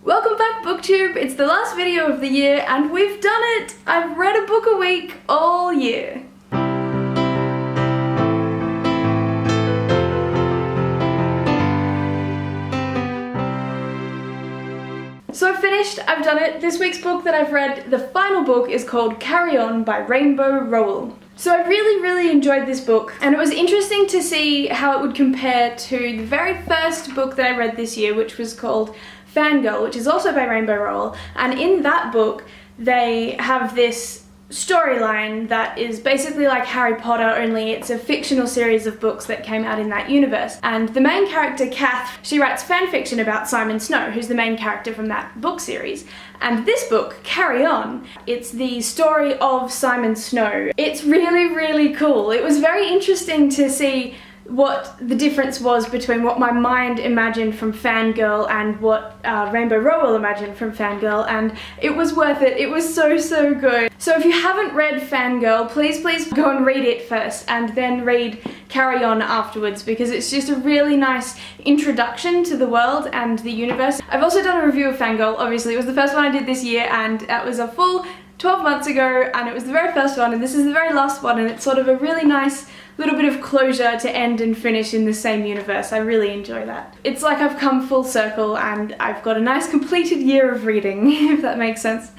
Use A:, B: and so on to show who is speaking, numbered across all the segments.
A: Welcome back, BookTube! It's the last video of the year and we've done it! I've read a book a week all year. So I've finished, I've done it. This week's book that I've read, the final book, is called Carry On by Rainbow Rowell. So I really enjoyed this book, and it was interesting to see how it would compare to the very first book that I read this year, which was called Fangirl, which is also by Rainbow Rowell. And in that book they have this storyline that is basically like Harry Potter, only it's a fictional series of books that came out in that universe. And the main character, Kath, she writes fan fiction about Simon Snow, who's the main character from that book series. And this book, Carry On, it's the story of Simon Snow. It's really cool. It was very interesting to see what the difference was between what my mind imagined from Fangirl and what Rainbow Rowell imagined from Fangirl, and it was worth it. It was so good. So if you haven't read Fangirl, please go and read it first and then read Carry On afterwards, because it's just a really nice introduction to the world and the universe. I've also done a review of Fangirl, obviously. It was the first one I did this year, and that was a full 12 months ago, and it was the very first one, and this is the very last one, and it's sort of a really nice little bit of closure to end and finish in the same universe. I really enjoy that. It's like I've come full circle and I've got a nice completed year of reading, if that makes sense.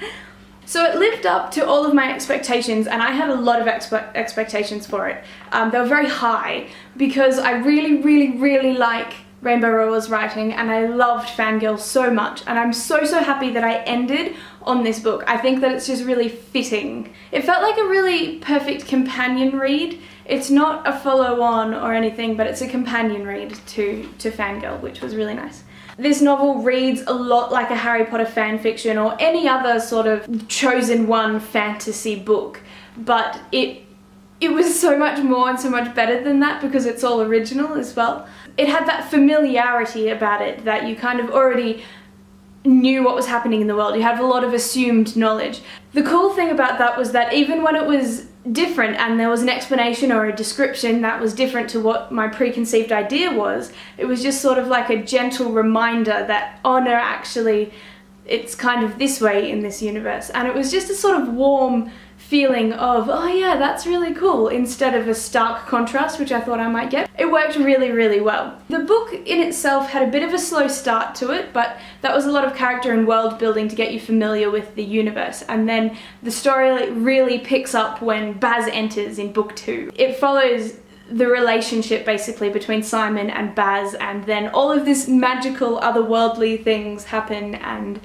A: So it lived up to all of my expectations, and I had a lot of expectations for it. They were very high because I really like Rainbow Rowell's writing, and I loved Fangirl so much, and I'm so happy that I ended on this book. I think that it's just really fitting. It felt like a really perfect companion read. It's not a follow-on or anything, but it's a companion read to Fangirl, which was really nice. This novel reads a lot like a Harry Potter fanfiction or any other sort of chosen one fantasy book, but it was so much more and so much better than that because it's all original as well. It had that familiarity about it that you kind of already knew what was happening in the world. You had a lot of assumed knowledge. The cool thing about that was that even when it was different and there was an explanation or a description that was different to what my preconceived idea was, it was just sort of like a gentle reminder that, oh no, actually it's kind of this way in this universe. And it was just a sort of warm feeling of, oh yeah, that's really cool, instead of a stark contrast, which I thought I might get. It worked really well. The book in itself had a bit of a slow start to it, but that was a lot of character and world building to get you familiar with the universe, and then the story really picks up when Baz enters in book 2. It follows the relationship basically between Simon and Baz, and then all of this magical otherworldly things happen, and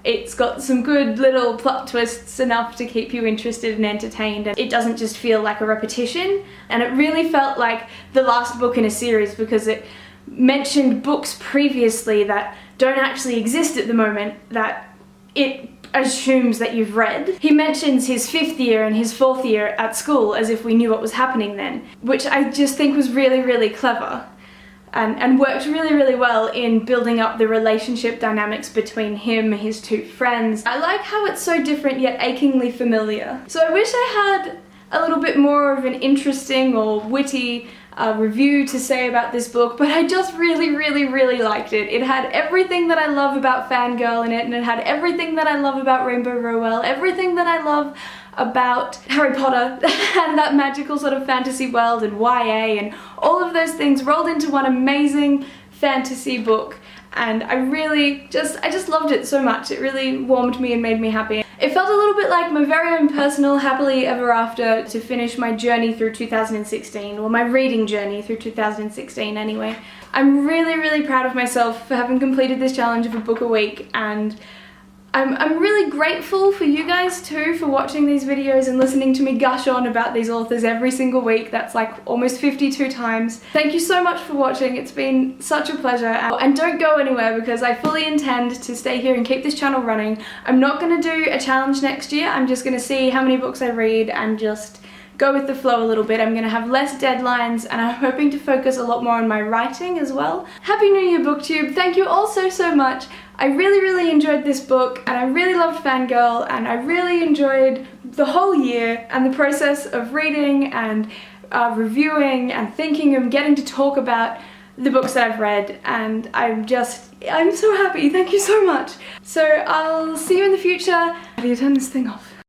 A: it's got some good little plot twists, enough to keep you interested and entertained, and it doesn't just feel like a repetition. And it really felt like the last book in a series because it mentioned books previously that don't actually exist at the moment that it assumes that you've read. He mentions his 5th year and his 4th year at school as if we knew what was happening then, which I just think was really clever. And worked really well in building up the relationship dynamics between him and his 2 friends. I like how it's so different yet achingly familiar. So I wish I had a little bit more of an interesting or witty review to say about this book, but I just really liked it. It had everything that I love about Fangirl in it, and it had everything that I love about Rainbow Rowell, everything that I love about Harry Potter and that magical sort of fantasy world and YA and all of those things rolled into one amazing fantasy book. And I just loved it so much. It really warmed me and made me happy. It felt a little bit like my very own personal happily ever after to finish my journey through 2016, or my reading journey through 2016 anyway. I'm really proud of myself for having completed this challenge of a book a week, and I'm really grateful for you guys too for watching these videos and listening to me gush on about these authors every single week. That's like almost 52 times. Thank you so much for watching. It's been such a pleasure. And don't go anywhere because I fully intend to stay here and keep this channel running. I'm not going to do a challenge next year. I'm just going to see how many books I read and just go with the flow a little bit. I'm going to have less deadlines, and I'm hoping to focus a lot more on my writing as well. Happy New Year, BookTube! Thank you all so much. I really enjoyed this book, and I really loved Fangirl, and I really enjoyed the whole year and the process of reading and reviewing and thinking and getting to talk about the books that I've read, and I'm so happy. Thank you so much. So I'll see you in the future. How do you turn this thing off?